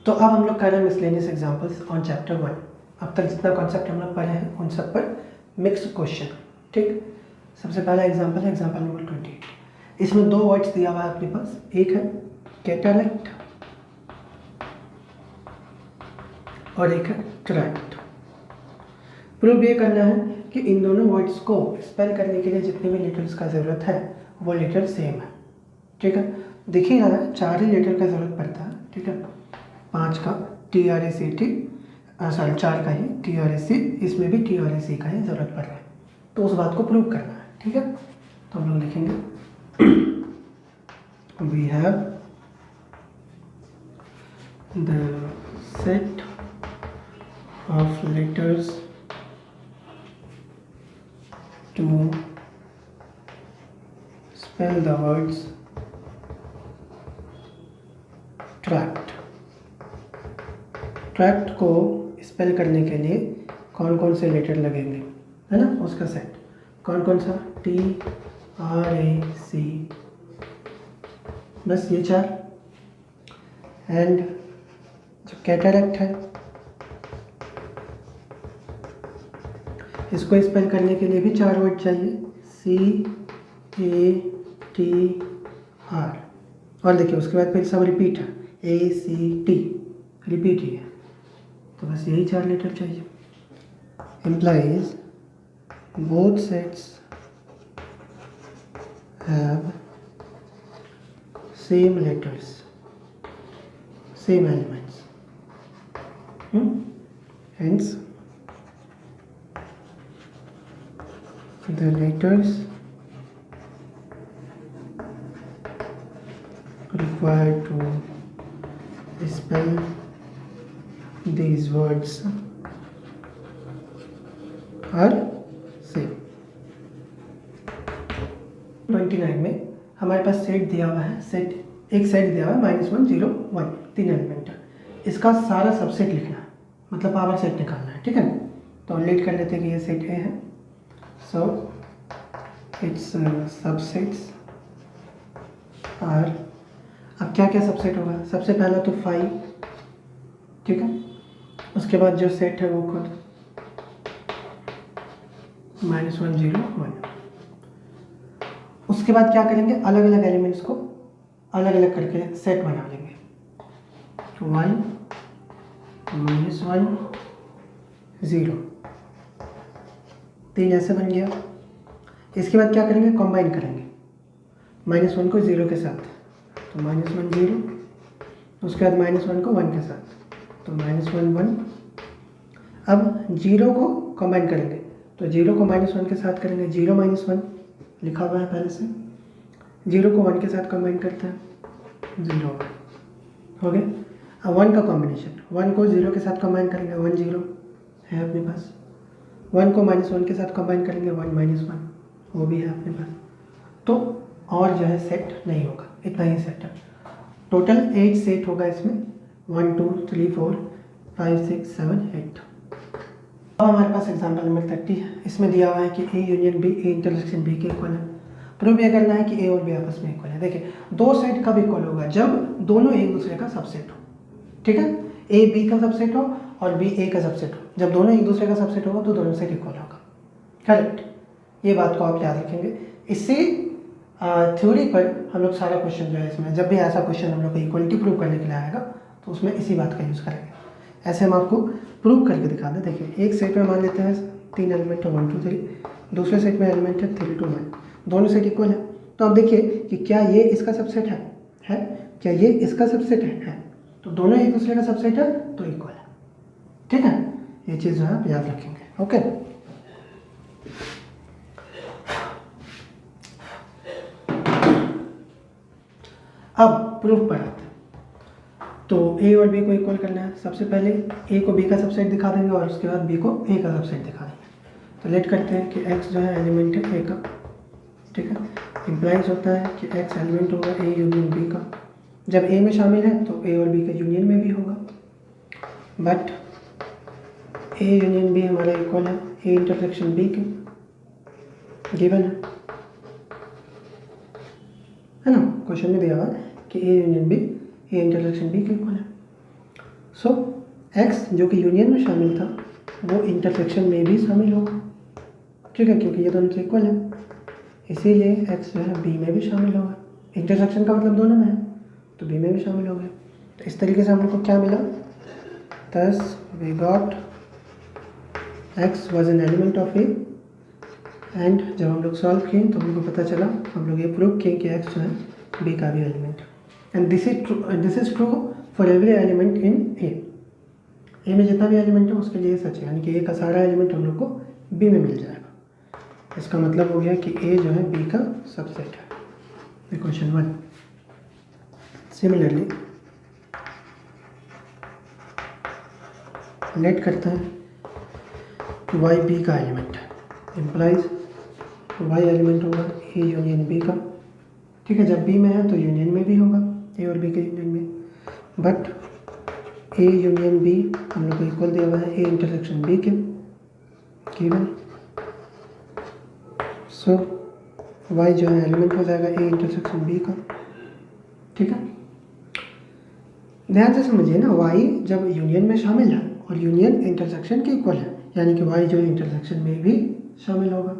तो अब हम लोग कर रहे हैं मिसलेनियस एग्जांपल्स ऑन चैप्टर 1। अब तक जितना कॉन्सेप्ट हम लोग पढ़े हैं उन सब पर मिक्स क्वेश्चन। ठीक, सबसे पहला एग्जांपल है एग्जांपल नंबर 28। इसमें दो वर्ड्स दिया हुआ है अपने पास, एक है कैटरैक्ट और एक है ट्रैक्ट। प्रूव ये करना है कि इन दोनों वर्ड्स को स्पेल करने के लिए जितने भी लेटर्स का ज़रूरत है वो लेटर सेम है। ठीक है, देखिएगा 4 ही लेटर का ज़रूरत पड़ता है। ठीक है, 5 का TRACT, सॉरी 4 का ही TRAC, इसमें भी TRAC का ही ज़रूरत पड़ रहा है, तो उस बात को प्रूव करना है। ठीक है, तो हम लोग लिखेंगे we have the set of letters to spell the words tract। Tract को स्पेल करने के लिए कौन कौन से लेटर लगेंगे, है ना, उसका सेट कौन कौन सा, TRAC, बस ये 4। एंड जो कैटरैक्ट है इसको स्पेल करने के लिए भी 4 वर्ड चाहिए, CATR। और देखिए उसके बाद फिर सब रिपीट है, ACT, रिपीट ही है, तो बस यही 4 लेटर चाहिए। Implies both sets have same letters, same elements, hence the letters required to spell these words are same। 29 में हमारे पास सेट दिया हुआ है, एक सेट दिया हुआ है -1 0 1, 3 एलिमेंट है। इसका सारा सबसेट लिखना है, मतलब पावर सेट निकालना है। ठीक है, तो लीड कर लेते हैं कि ये सेट A है, so its subsets are, अब क्या क्या सबसेट होगा, सबसे पहला तो 5, ठीक है, उसके बाद जो सेट है वो खुद -1 0 1। उसके बाद क्या करेंगे, अलग अलग एलिमेंट्स को अलग अलग करके सेट बना लेंगे, 1 -1 0, 3 ऐसे बन गया। इसके बाद क्या करेंगे, कंबाइन करेंगे -1 को 0 के साथ, तो -1 0, उसके बाद -1 को 1 के साथ, तो -1 1। अब 0 को कंबाइन करेंगे, तो 0 को -1 के साथ करेंगे, 0 -1 लिखा हुआ है पहले से, 0 को 1 के साथ कंबाइन करते हैं, 0 हो गया। अब 1 का कॉम्बिनेशन, 1 को 0 के साथ कंबाइन करेंगे, 1 0 है अपने पास, 1 को -1 के साथ कंबाइन करेंगे, 1 -1 वो भी है अपने पास। तो और जो है सेट नहीं होगा, इतना ही सेट है। टोटल 8 सेट होगा इसमें, 1 2 3 4 5 6 7 8। अब हमारे पास एग्जाम्पल नंबर 30 है। इसमें दिया हुआ है कि A union B, A intersection B के इक्वल है। प्रूव ये करना है कि A और B आपस में इक्वल है। देखिए दो सेट कब इक्वल होगा, जब दोनों एक दूसरे का सबसेट हो। ठीक है, A B का सबसेट हो और B A का सबसेट हो, जब दोनों एक दूसरे का सबसेट होगा तो दोनों सेट इक्वल होगा। करेक्ट, ये बात को आप याद रखेंगे। इससे थ्योरी पर हम लोग सारा क्वेश्चन जो है इसमें, जब भी ऐसा क्वेश्चन हम लोग को इक्वलिटी प्रूव करने के लिए आएगा तो उसमें इसी बात का यूज़ करेंगे। ऐसे हम आपको प्रूव करके दिखा दें। देखिए एक सेट में मान लेते हैं 3 एलिमेंट है 1 2 3, दूसरे सेट में एलिमेंट है 3 2 1, दोनों सेट इक्वल है। तो अब देखिए कि क्या ये इसका सबसेट है क्या ये इसका सबसेट है, तो दोनों एक दूसरे का सबसेट है तो इक्वल है। ठीक है, ये चीज़ जो है आप याद रखेंगे। ओके, अब प्रूफ पर आते हैं। तो A और B को इक्वल करना है, सबसे पहले A को B का सबसेट दिखा देंगे और उसके बाद B को A का सबसेट दिखा देंगे। तो लेट करते हैं कि X जो है एलिमेंट है A का। ठीक है, इम्प्लाइज होता है कि X एलिमेंट होगा A यूनियन B का। जब A में शामिल है तो A और B का यूनियन में भी होगा, बट A यूनियन B हमारा इक्वल है A इंटरसेक्शन B के, गिवन है ना, क्वेश्चन में दिया हुआ है कि A union B A intersection B के इक्वल है। सो एक्स जो कि यूनियन में शामिल था वो इंटरसेक्शन में भी शामिल होगा, ठीक है, क्योंकि ये दोनों तो इक्वल है, इसीलिए एक्स जो है बी में भी शामिल होगा। इंटरसेक्शन का मतलब दोनों में है तो बी में भी शामिल हो गया। तो इस तरीके से हम लोग को क्या मिला, thus we got x was an element of A, and जब हम लोग सॉल्व किए तो हम लोग को पता चला, हम लोग ये प्रूव किए कि एक्स जो है बी का भी एलिमेंट है। And this is true for every element in A में जितना भी एलिमेंट है उसके लिए सच है, यानी कि ए का सारा एलिमेंट हम लोग को बी में मिल जाएगा। इसका मतलब हो गया कि ए जो है बी का सबसेट है। इक्वेशन 1। सिमिलरली लेट करते हैं वाई बी का एलिमेंट है, इम्प्लाइज वाई एलिमेंट होगा ए यूनियन बी का, ठीक है। जब बी में है तो यूनियन में भी होगा, ए और बी के यूनियन में, बट ए यूनियन बी हम लोग को इक्वल दिया हुआ है ए इंटरसेक्शन बी के गिवन। सो वाई जो है एलिमेंट हो जाएगा ए इंटरसेक्शन बी का, ठीक है। ध्यान से समझिए ना, वाई जब यूनियन में शामिल है और यूनियन इंटरसेक्शन के इक्वल है, यानी कि वाई जो है इंटरसेक्शन में भी शामिल होगा।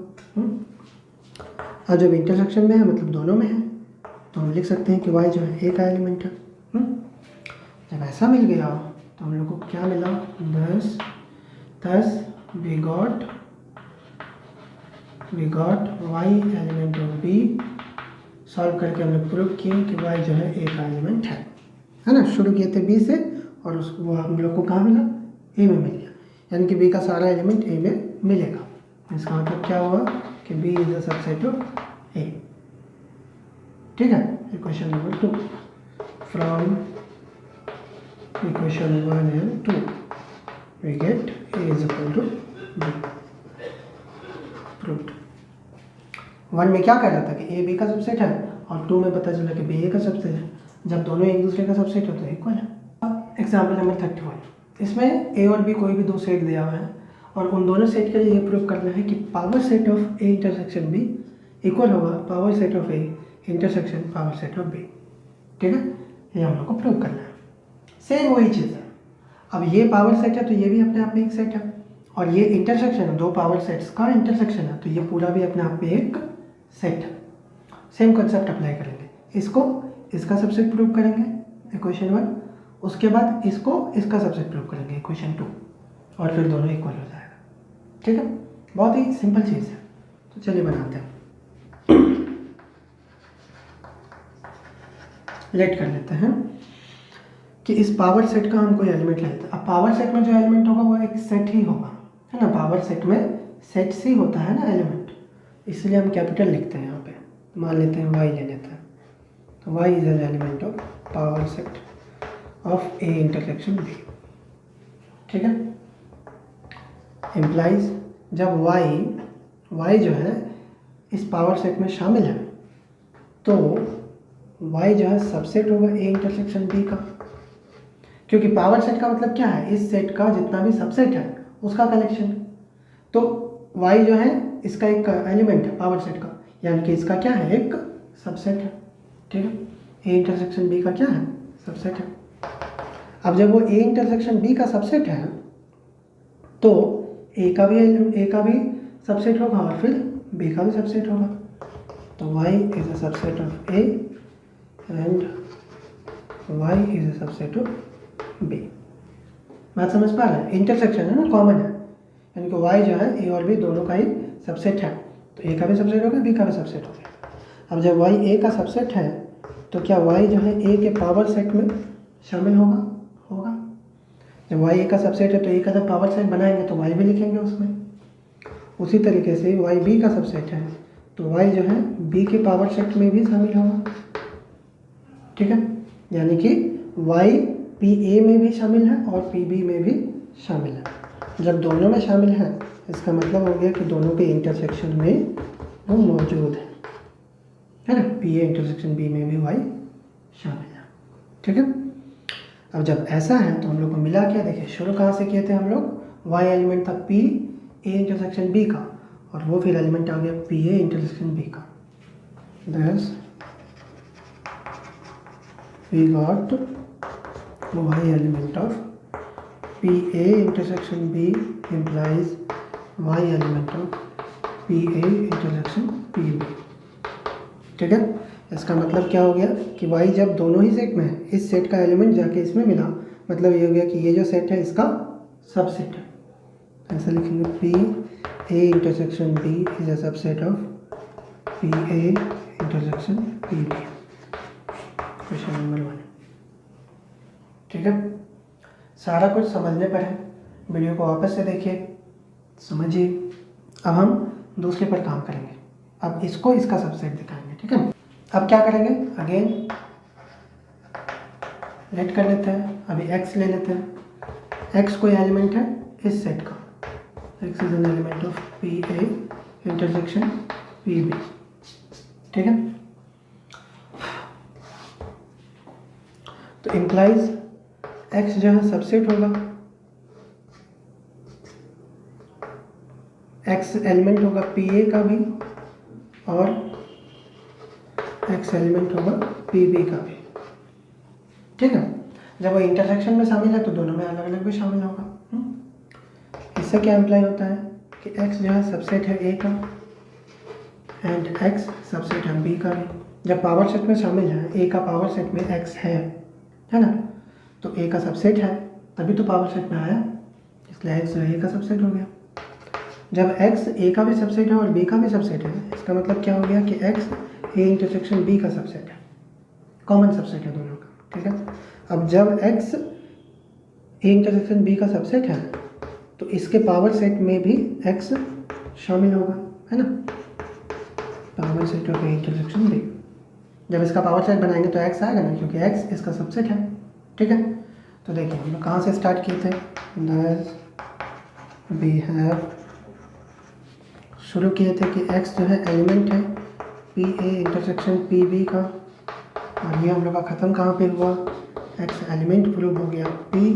और जब इंटरसेक्शन में है मतलब दोनों में है, तो हम लिख सकते हैं कि वाई जो है ए का एलिमेंट है। जब ऐसा मिल गया तो हम लोग को क्या मिला, thus we got y element of b। Solve करके हम लोग प्रूव किए कि y जो है a का एलिमेंट है ना। शुरू किए थे b से और उसको हम लोग को कहाँ मिला, a में मिल गया, यानी कि b का सारा एलिमेंट a में मिलेगा। इसका मतलब क्या हुआ कि b is the subset of a, ठीक है। Equation number 2 from equation 1 and 2 we get a is equal to b। Proved. 1 में क्या कह रहा था कि a b का सबसेट है और 2 में पता चला कि b a का सबसेट है। जब दोनों एक दूसरे का सबसेट हो तो इक्वल है। एग्जाम्पल नंबर 31, इसमें a और b कोई भी दो सेट दिया हुआ है और उन दोनों सेट के लिए ये प्रूव करना है कि power set of a intersection b equal होगा power set of a intersection power set of b, ठीक है। ये हम लोग को प्रूव करना है। सेम वही चीज़ है। अब ये पावर सेट है तो ये भी अपने आप में एक सेट है, और ये इंटरसेक्शन है, दो पावर सेट्स का इंटरसेक्शन है, तो ये पूरा भी अपने आप में एक सेट है। सेम कॉन्सेप्ट अप्लाई करेंगे, इसको इसका सबसेट प्रूव करेंगे इक्वेशन 1, उसके बाद इसको इसका सबसेट प्रूव करेंगे इक्वेशन 2, और फिर दोनों इक्वल हो जाएगा, ठीक है। बहुत ही सिंपल चीज़ है। तो चलिए बनाते हैं। लेट कर लेते हैं कि इस पावर सेट का हम कोई एलिमेंट लेते हैं। अब पावर सेट में जो एलिमेंट होगा वो एक सेट ही होगा, है ना। पावर सेट में सेट्स ही होता है ना एलिमेंट, इसलिए हम कैपिटल लिखते हैं यहाँ पे। मान लेते हैं y ले लेते हैं, तो y is an element of power set of a intersection b, ठीक है। इम्प्लाइज जब y जो है इस पावर सेट में शामिल है तो y जो है सबसेट होगा a इंटरसेक्शन b का, क्योंकि पावर सेट का मतलब क्या है, इस सेट का जितना भी सबसेट है उसका कलेक्शन। तो y जो है इसका एक एलिमेंट है पावर सेट का, यानी कि इसका क्या है, एक सबसेट है, ठीक है। a इंटरसेक्शन b का क्या है, सबसेट है। अब जब वो a इंटरसेक्शन b का सबसेट है तो a का भी सबसेट होगा और फिर b का भी सबसेट होगा। तो y is a subset of a and y is a subset of b। बात समझ पा रहे हैं, इंटरसेक्शन है ना, कॉमन है, यानी कि y जो है a और b दोनों का ही सबसेट है, तो a का भी सबसेट होगा b का भी सबसेट होगा। अब जब y a का सबसेट है तो क्या y जो है a के पावर सेट में शामिल होगा। जब y a का सबसेट है तो a का जब पावर सेट बनाएंगे तो y भी लिखेंगे उसमें। उसी तरीके से y b का सबसेट है तो y जो है b के पावर सेट में भी शामिल होगा, ठीक है। यानी कि y पी ए में भी शामिल है और पी बी में भी शामिल है। जब दोनों में शामिल है इसका मतलब हो गया कि दोनों के इंटरसेक्शन में वो मौजूद है ना। पी ए इंटरसेक्शन बी में भी y शामिल है, ठीक है। अब जब ऐसा है तो हम लोग को मिला क्या, देखिए शुरू कहाँ से किए थे हम लोग, y एलिमेंट था पी ए इंटरसेक्शन बी का और वो फिर एलिमेंट आ गया पी ए इंटरसेक्शन बी का। Thus we got y element of P A intersection B implies y element of P A intersection P B. ठीक है, इसका मतलब क्या हो गया कि y जब दोनों ही सेट में है, इस सेट का एलिमेंट जाके इसमें मिला, मतलब ये हो गया कि ये जो सेट है इसका सबसेट है। ऐसा लिखेंगे P A intersection B is a subset of P A intersection P B. Question number 1। ठीक है, सारा कुछ समझने पर है, वीडियो को वापस से देखिए, समझिए। अब हम दूसरे पर काम करेंगे, अब इसको इसका सबसेट दिखाएंगे। ठीक है, अब क्या करेंगे, अगेन लेट कर लेते हैं, अभी x ले लेते हैं। x कोई एलिमेंट है इस सेट का, x is an element of P A intersection P B. ठीक है, तो इम्प्लाइज x जो है सबसेट होगा, x एलिमेंट होगा पी ए का भी और x एलिमेंट होगा पी बी का भी। ठीक है, जब वो इंटरसेक्शन में शामिल है तो दोनों में अलग अलग भी शामिल होगा। इससे क्या इम्प्लाई होता है कि x जो है सबसेट है a का एंड x सबसेट है b का भी। जब पावर सेट में शामिल है, a का पावर सेट में x है ना, तो a का सबसेट है तभी तो पावर सेट में आया, इसलिए x जो है a का सबसेट हो गया। जब x a का भी सबसेट है और b का भी सबसेट है, इसका मतलब क्या हो गया कि x a इंटरसेक्शन b का सबसेट है, कॉमन सबसेट है दोनों का। ठीक है, अब जब x a इंटरसेक्शन b का सबसेट है तो इसके पावर सेट में भी x शामिल होगा, है ना, power set of a intersection b। जब इसका पावर सेट बनाएंगे तो x आएगा ना, क्योंकि x इसका सबसेट है। ठीक है, तो देखिए हम लोग कहाँ से स्टार्ट किए थे, वी हैव शुरू किए थे कि x जो है एलिमेंट है P A intersection P B का, और ये हम लोग का ख़त्म कहाँ पे हुआ, x एलिमेंट प्रूव हो गया पी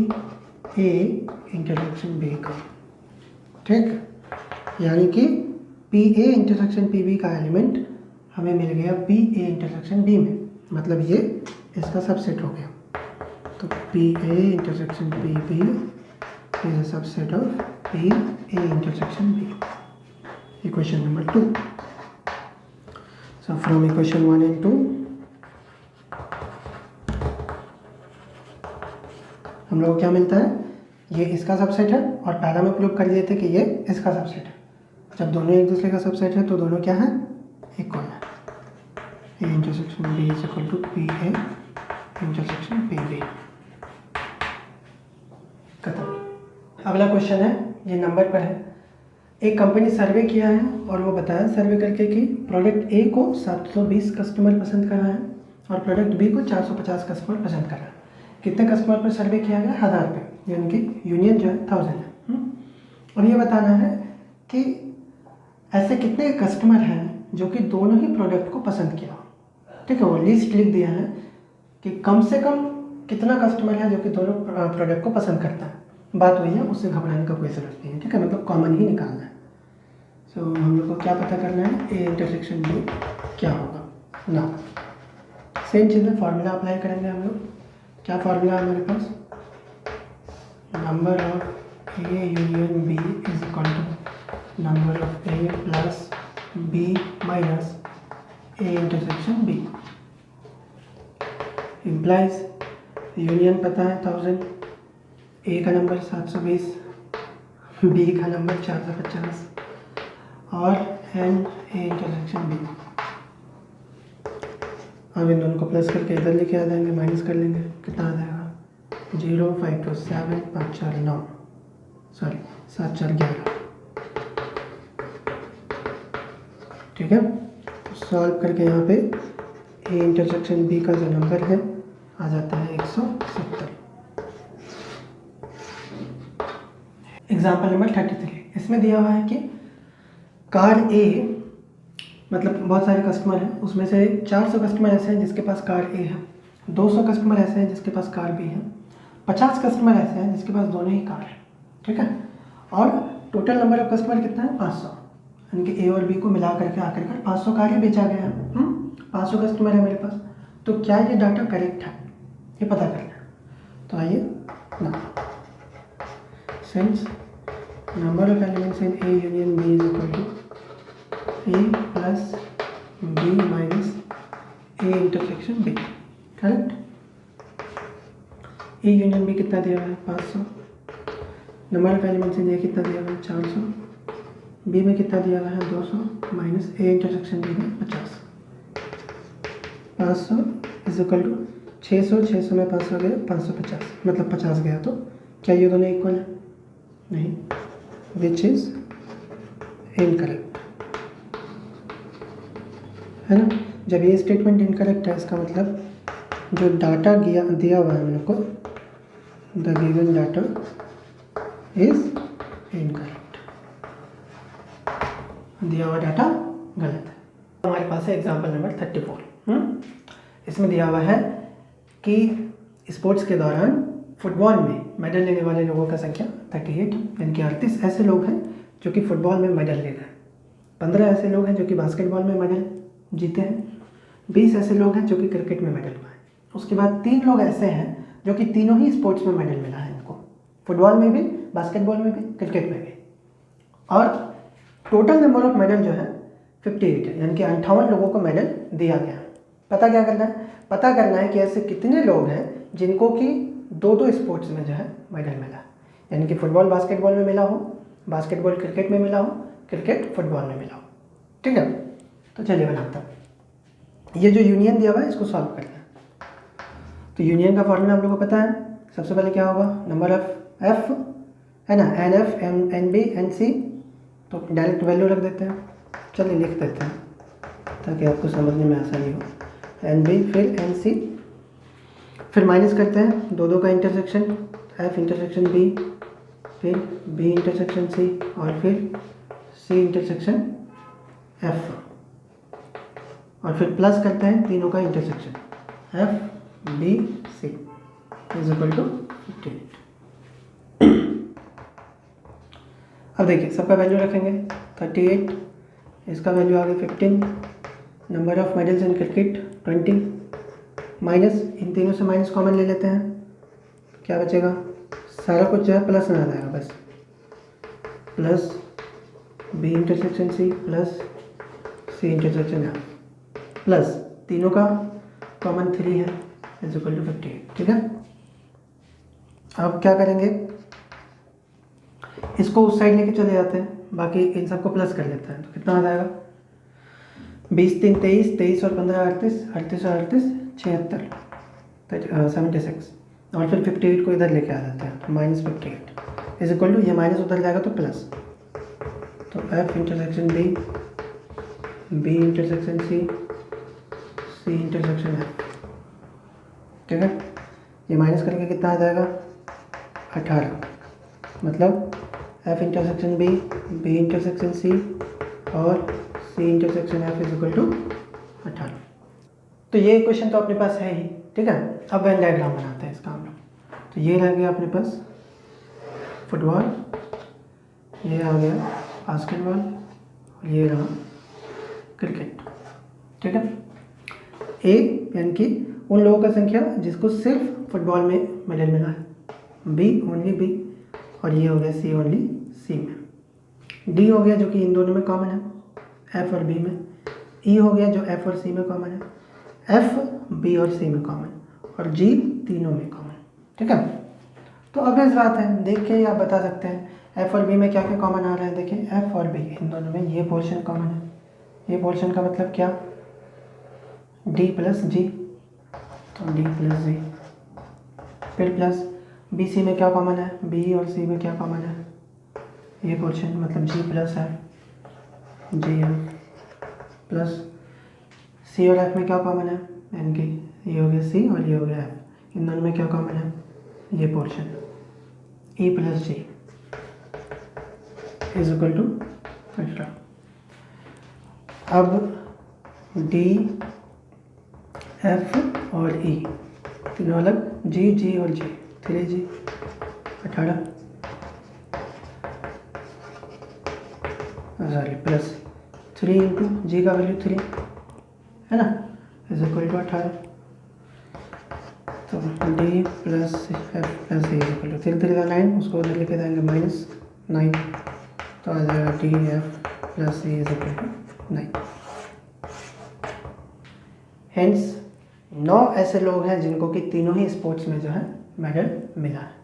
ए इंटरसेक्शन बी का। ठीक, यानी कि P A intersection P B का एलिमेंट हमें मिल गया पी ए इंटरसेक्शन बी में, मतलब ये इसका सबसेट हो गया। तो P A intersection P B is a subset of P A intersection B. Equation number 2। So from equation 1 and 2 हम लोग को क्या मिलता है, ये इसका सबसेट है और पहला में प्रूव कर दिए थे कि ये इसका सबसेट है। जब दोनों एक दूसरे का सबसेट है तो दोनों क्या है, इक्वल है। A intersection B is equal to P A intersection P B. खत्म। अगला क्वेश्चन है, ये नंबर पर है। एक कंपनी सर्वे किया है और वो बताया सर्वे करके कि प्रोडक्ट ए को 720 कस्टमर पसंद कर रहा है और प्रोडक्ट बी को 450 कस्टमर पसंद कर रहा है। कितने कस्टमर पर सर्वे किया गया, 1000 पे, यानी कि यूनियन जो है 1000 है। और ये बताना है कि ऐसे कितने कस्टमर हैं जो कि दोनों ही प्रोडक्ट को पसंद किया। ठीक है, वो लिस्ट लिख दिया है कि कम से कम कितना कस्टमर है जो कि दोनों प्रोडक्ट को पसंद करता है। बात वही है, उससे घबराने का कोई ज़रूरत नहीं है। ठीक है, मतलब कॉमन ही निकालना है। सो हम लोग को क्या पता करना है, ए इंटरसेक्शन बी क्या होगा ना। सेम चीज़ है, फार्मूला अप्लाई करेंगे हम लोग। क्या फार्मूला है हमारे पास, number of A union B is equal to number of A plus B minus A intersection B. Implies union पता है 1000, ए का नंबर 720, बी का नंबर 450 और एन ए इंटरसेक्शन बी। अब इन दोनों को प्लस करके इधर लेके आ जाएंगे, माइनस कर लेंगे, कितना आ जाएगा 0 5 2 7 5 4 9 सॉरी 7 4 11। ठीक है, सॉल्व करके यहाँ पे ए इंटरसेक्शन बी का जो नंबर है आ जाता है 170। एग्जाम्पल नंबर 33, इसमें दिया हुआ है कि कार ए, मतलब बहुत सारे कस्टमर हैं, उसमें से 400 कस्टमर ऐसे हैं जिसके पास कार ए है, 200 कस्टमर ऐसे हैं जिसके पास कार बी है, 50 कस्टमर ऐसे हैं जिसके पास दोनों ही कार है। ठीक है, और टोटल नंबर ऑफ कस्टमर कितना है 500, यानी कि ए और बी को मिला करके आकर 500 कारें बेचा गया है। 500 कस्टमर है मेरे पास, तो क्या ये डाटा करेक्ट है, ये पता करना है। तो आइए ना, since number of elements in A union B is equal to A plus B minus A intersection B, correct. A union B कितना दिया हुआ है 500, number of elements in A कितना दिया हुआ है 400, B में कितना दिया हुआ है 200 माइनस A इंटरसेक्शन B में 50। 500 इज इक्वल टू 600, 600 में 500 गया 550, मतलब 50 गया। तो क्या ये दोनों इक्वल है? नहीं, विच इज इनकरेक्ट, है ना। जब ये स्टेटमेंट इनकरेक्ट है इसका मतलब जो डाटा दिया हुआ है हम लोग को, the given data is incorrect, दिया हुआ डाटा गलत है। हमारे पास है एग्जाम्पल नंबर 34। इसमें दिया हुआ है कि स्पोर्ट्स के दौरान फुटबॉल में मेडल लेने वाले लोगों का संख्या 38, यानी कि 38 ऐसे लोग हैं जो कि फुटबॉल में मेडल ले रहे हैं, 15 ऐसे लोग हैं जो कि बास्केटबॉल में मेडल जीते हैं, 20 ऐसे लोग हैं जो कि क्रिकेट में मेडल पाए। उसके बाद 3 लोग ऐसे हैं जो कि तीनों ही स्पोर्ट्स में मेडल मिला है इनको, फुटबॉल में भी, बास्केटबॉल में भी, क्रिकेट में भी। और टोटल नंबर ऑफ मेडल जो है 58 है, यानी कि 58 लोगों को मेडल दिया गया है। पता क्या करना है? पता करना है कि ऐसे कितने लोग हैं जिनको कि 2-2 स्पोर्ट्स में जो है मेडल मिला है, यानी कि फुटबॉल बास्केटबॉल में मिला हो, बास्केटबॉल क्रिकेट में मिला हो, क्रिकेट फुटबॉल में मिला हो। ठीक है, तो चलिए बनाता हूँ। ये जो यूनियन दिया हुआ है इसको सॉल्व करना है। तो यूनियन का फॉर्मूला हम लोग को पता है। सबसे पहले क्या होगा, नंबर ऑफ एफ है ना, n F n B n C, तो डायरेक्ट वैल्यू रख देते हैं। चलिए लिख देते हैं ताकि आपको समझने में आसानी हो। एन बी फिर एन सी, फिर माइनस करते हैं 2-2 का इंटरसेक्शन, एफ इंटरसेक्शन बी, फिर बी इंटरसेक्शन सी, और फिर सी इंटरसेक्शन एफ, और फिर प्लस करते हैं तीनों का intersection, F B C is equal to 58। अब देखिए सबका वैल्यू रखेंगे 38, इसका वैल्यू आ गया 15, number of medals in cricket 20, minus इन तीनों से माइनस कॉमन ले लेते हैं, क्या बचेगा, सारा कुछ जो है प्लस में आ जाएगा बस, plus B intersection C plus C intersection F, plus तीनों का कॉमन 3 है इज इक्वल टू 58। ठीक है, अब क्या करेंगे, इसको उस साइड लेके चले जाते हैं, बाकी इन सबको प्लस कर लेते हैं। तो कितना आ जाएगा, 20 3 23, 23 और 15 38, 38 और 38 76, 76, और फिर 58 को इधर लेके आ जाते हैं, तो -58 इज इक्वल टू, ये माइनस उधर जाएगा तो प्लस, तो F intersection B, B intersection C, C intersection F. ठीक है, ये माइनस करके कितना आ जाएगा 18, मतलब F intersection B, B intersection C और C intersection F is equal to 18। तो ये इक्वेशन तो अपने पास है ही। ठीक है, अब वेन डायग्राम बनाते हैं इसका हम लोग। तो ये रह गया अपने पास फुटबॉल, ये आ गया बास्केटबॉल, और ये रहा क्रिकेट। ठीक है, ए यानी कि उन लोगों का संख्या जिसको सिर्फ फुटबॉल में मेडल मिला है, बी ओनली बी, और ये हो गया सी ओनली सी में, डी हो गया जो कि इन दोनों में कॉमन है एफ और बी में, ई हो गया जो एफ और सी में कॉमन है, एफ बी और सी में कॉमन, और जी तीनों में कॉमन। ठीक है, तो अब इस बात है, देख के आप बता सकते हैं एफ और बी में क्या क्या कॉमन आ रहा है। देखिए एफ और बी इन दोनों में ये पोर्शन कॉमन है, ये पोर्शन का मतलब क्या, डी प्लस जी, तो डी प्लस जी, फिर प्लस बी सी में क्या कॉमन है, बी और सी में क्या कॉमन है, ये पोर्शन मतलब जी प्लस एफ, जी एफ, प्लस सी और एफ में क्या कॉमन है, यानी कि ये हो गया सी और ये हो गया एफ, इन दोनों में क्या कॉमन है, ये portion E plus G is equal to 15। अब डी एफ और ई तीनों अलग, जी जी और जी, 3G 18, सॉरी प्लस 3 इंटू जी का वैल्यू 3 है ना, इज इक्वल टू 18। तो तो D plus F plus A equal to 3 3 9, उसको उधर लेके जाएंगे -9, तो आ जाएगा D F plus A is equal to 9। Hence 9 ऐसे लोग हैं जिनको कि तीनों ही स्पोर्ट्स में जो है मेडल मिला है।